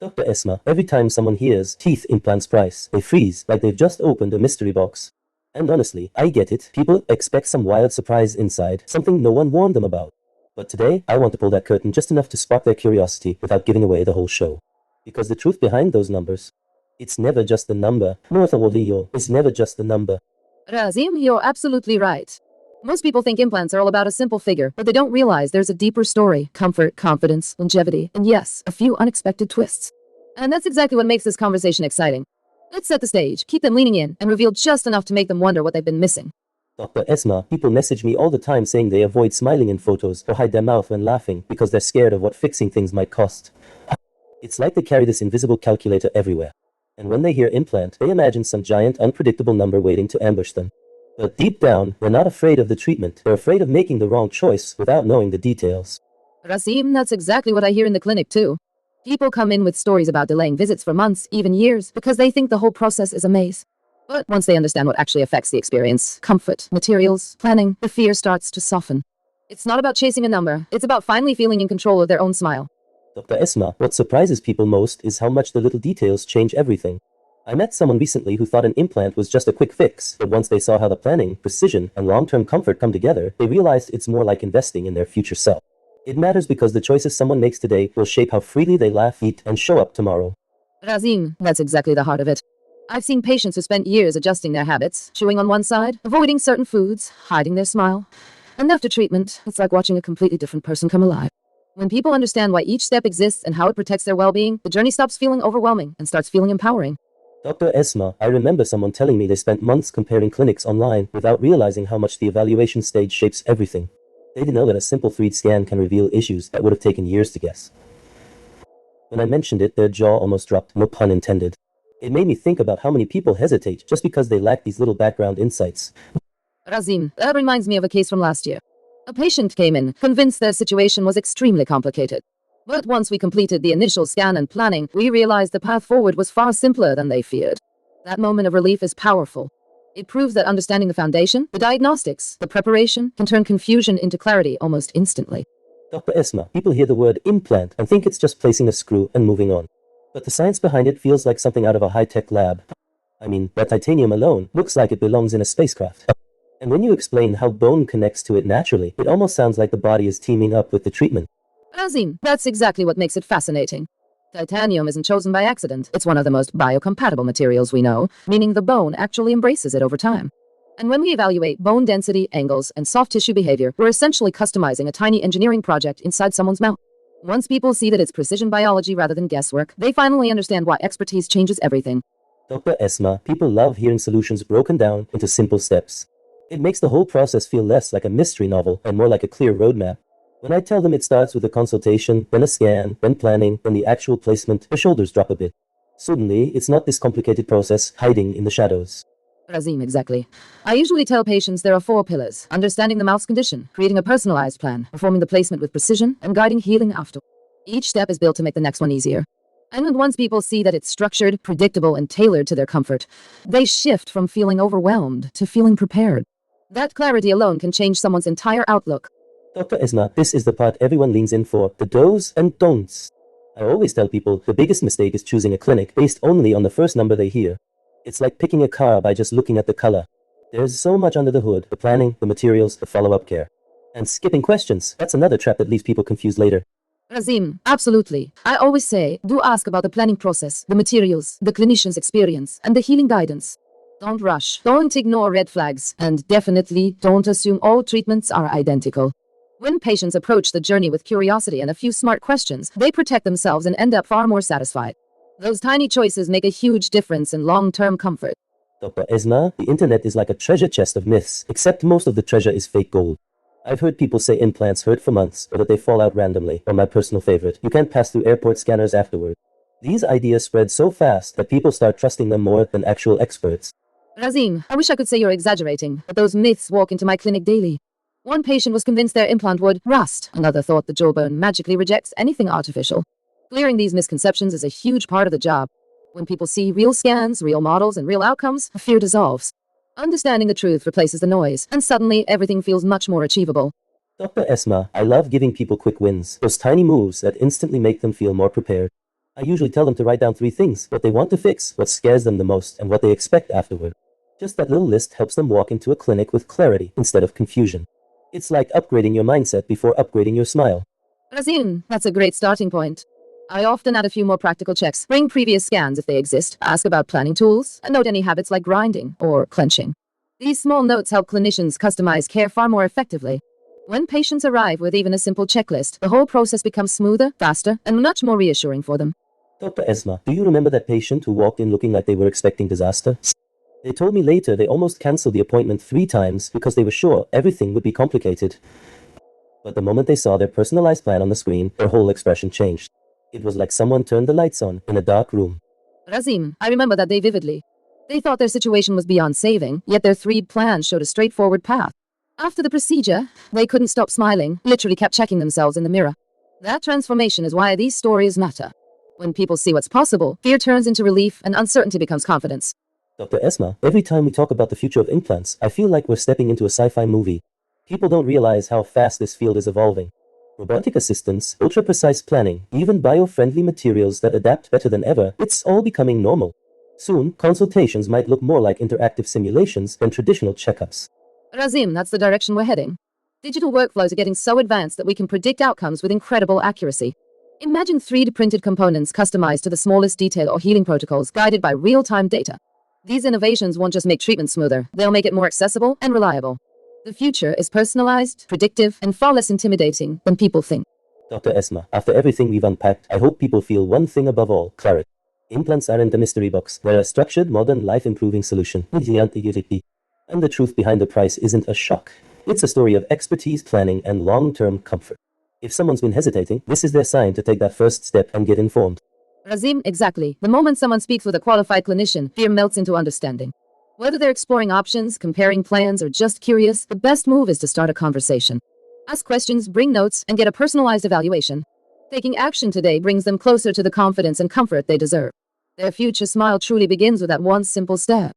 Dr. Esma, every time someone hears teeth implants price, they freeze like they've just opened a mystery box. And honestly, I get it. People expect some wild surprise inside, something no one warned them about. But today, I want to pull that curtain just enough to spark their curiosity without giving away the whole show. Because the truth behind those numbers, it's never just the number. It's never just the number. Rasim, you're absolutely right. Most people think implants are all about a simple figure, but they don't realize there's a deeper story: comfort, confidence, longevity, and yes, a few unexpected twists. And that's exactly what makes this conversation exciting. Let's set the stage, keep them leaning in, and reveal just enough to make them wonder what they've been missing. Dr. Esma, people message me all the time saying they avoid smiling in photos or hide their mouth when laughing because they're scared of what fixing things might cost. It's like they carry this invisible calculator everywhere. And when they hear implant, they imagine some giant, unpredictable number waiting to ambush them. But deep down, they're not afraid of the treatment. They're afraid of making the wrong choice without knowing the details. Rasim, that's exactly what I hear in the clinic too. People come in with stories about delaying visits for months, even years, because they think the whole process is a maze. But once they understand what actually affects the experience, comfort, materials, planning, the fear starts to soften. It's not about chasing a number, it's about finally feeling in control of their own smile. Dr. Esma, what surprises people most is how much the little details change everything. I met someone recently who thought an implant was just a quick fix, but once they saw how the planning, precision, and long-term comfort come together, they realized it's more like investing in their future self. It matters because the choices someone makes today will shape how freely they laugh, eat, and show up tomorrow. Rasim, that's exactly the heart of it. I've seen patients who spent years adjusting their habits, chewing on one side, avoiding certain foods, hiding their smile. And after treatment, it's like watching a completely different person come alive. When people understand why each step exists and how it protects their well-being, the journey stops feeling overwhelming and starts feeling empowering. Dr. Esma, I remember someone telling me they spent months comparing clinics online without realizing how much the evaluation stage shapes everything. They didn't know that a simple 3D scan can reveal issues that would have taken years to guess. When I mentioned it, their jaw almost dropped, no pun intended. It made me think about how many people hesitate just because they lack these little background insights. Rasim, that reminds me of a case from last year. A patient came in, convinced their situation was extremely complicated. But once we completed the initial scan and planning, we realized the path forward was far simpler than they feared. That moment of relief is powerful. It proves that understanding the foundation, the diagnostics, the preparation, can turn confusion into clarity almost instantly. Dr. Esma, people hear the word implant and think it's just placing a screw and moving on. But the science behind it feels like something out of a high-tech lab. I mean, that titanium alone looks like it belongs in a spacecraft. And when you explain how bone connects to it naturally, it almost sounds like the body is teaming up with the treatment. Rasim, that's exactly what makes it fascinating. Titanium isn't chosen by accident. It's one of the most biocompatible materials we know, meaning the bone actually embraces it over time. And when we evaluate bone density, angles, and soft tissue behavior, we're essentially customizing a tiny engineering project inside someone's mouth. Once people see that it's precision biology rather than guesswork, they finally understand why expertise changes everything. Dr. Esma, people love hearing solutions broken down into simple steps. It makes the whole process feel less like a mystery novel and more like a clear roadmap. When I tell them it starts with a consultation, then a scan, then planning, then the actual placement, their shoulders drop a bit. Suddenly, it's not this complicated process hiding in the shadows. Rasim, exactly. I usually tell patients there are 4 pillars: understanding the mouth's condition, creating a personalized plan, performing the placement with precision, and guiding healing after. Each step is built to make the next one easier. And once people see that it's structured, predictable, and tailored to their comfort, they shift from feeling overwhelmed to feeling prepared. That clarity alone can change someone's entire outlook. Dr. Esma, this is the part everyone leans in for, the do's and don'ts. I always tell people the biggest mistake is choosing a clinic based only on the first number they hear. It's like picking a car by just looking at the color. There's so much under the hood: the planning, the materials, the follow-up care. And skipping questions, that's another trap that leaves people confused later. Rasim, absolutely. I always say, do ask about the planning process, the materials, the clinician's experience, and the healing guidance. Don't rush, don't ignore red flags, and definitely don't assume all treatments are identical. When patients approach the journey with curiosity and a few smart questions, they protect themselves and end up far more satisfied. Those tiny choices make a huge difference in long-term comfort. Dr. Esma, the internet is like a treasure chest of myths, except most of the treasure is fake gold. I've heard people say implants hurt for months, or that they fall out randomly, or my personal favorite, you can't pass through airport scanners afterward. These ideas spread so fast that people start trusting them more than actual experts. Rasim, I wish I could say you're exaggerating, but those myths walk into my clinic daily. One patient was convinced their implant would rust. Another thought the jawbone magically rejects anything artificial. Clearing these misconceptions is a huge part of the job. When people see real scans, real models, and real outcomes, fear dissolves. Understanding the truth replaces the noise, and suddenly everything feels much more achievable. Dr. Esma, I love giving people quick wins, those tiny moves that instantly make them feel more prepared. I usually tell them to write down 3 things: what they want to fix, what scares them the most, and what they expect afterward. Just that little list helps them walk into a clinic with clarity instead of confusion. It's like upgrading your mindset before upgrading your smile. Rasim, that's a great starting point. I often add a few more practical checks, bring previous scans if they exist, ask about planning tools, and note any habits like grinding or clenching. These small notes help clinicians customize care far more effectively. When patients arrive with even a simple checklist, the whole process becomes smoother, faster, and much more reassuring for them. Dr. Esma, do you remember that patient who walked in looking like they were expecting disaster? They told me later they almost canceled the appointment 3 times because they were sure everything would be complicated. But the moment they saw their personalized plan on the screen, their whole expression changed. It was like someone turned the lights on in a dark room. Rasim, I remember that day vividly. They thought their situation was beyond saving, yet their 3 plans showed a straightforward path. After the procedure, they couldn't stop smiling, literally kept checking themselves in the mirror. That transformation is why these stories matter. When people see what's possible, fear turns into relief and uncertainty becomes confidence. Dr. Esma, every time we talk about the future of implants, I feel like we're stepping into a sci-fi movie. People don't realize how fast this field is evolving. Robotic assistance, ultra-precise planning, even bio-friendly materials that adapt better than ever, it's all becoming normal. Soon, consultations might look more like interactive simulations than traditional checkups. Rasim, that's the direction we're heading. Digital workflows are getting so advanced that we can predict outcomes with incredible accuracy. Imagine 3D printed components customized to the smallest detail or healing protocols guided by real-time data. These innovations won't just make treatment smoother, they'll make it more accessible and reliable. The future is personalized, predictive, and far less intimidating than people think. Dr. Esma, after everything we've unpacked, I hope people feel one thing above all: clarity. Implants aren't a mystery box, they're a structured, modern, life-improving solution. And the truth behind the price isn't a shock. It's a story of expertise, planning, and long-term comfort. If someone's been hesitating, this is their sign to take that first step and get informed. Rasim, exactly. The moment someone speaks with a qualified clinician, fear melts into understanding. Whether they're exploring options, comparing plans, or just curious, the best move is to start a conversation. Ask questions, bring notes, and get a personalized evaluation. Taking action today brings them closer to the confidence and comfort they deserve. Their future smile truly begins with that one simple step.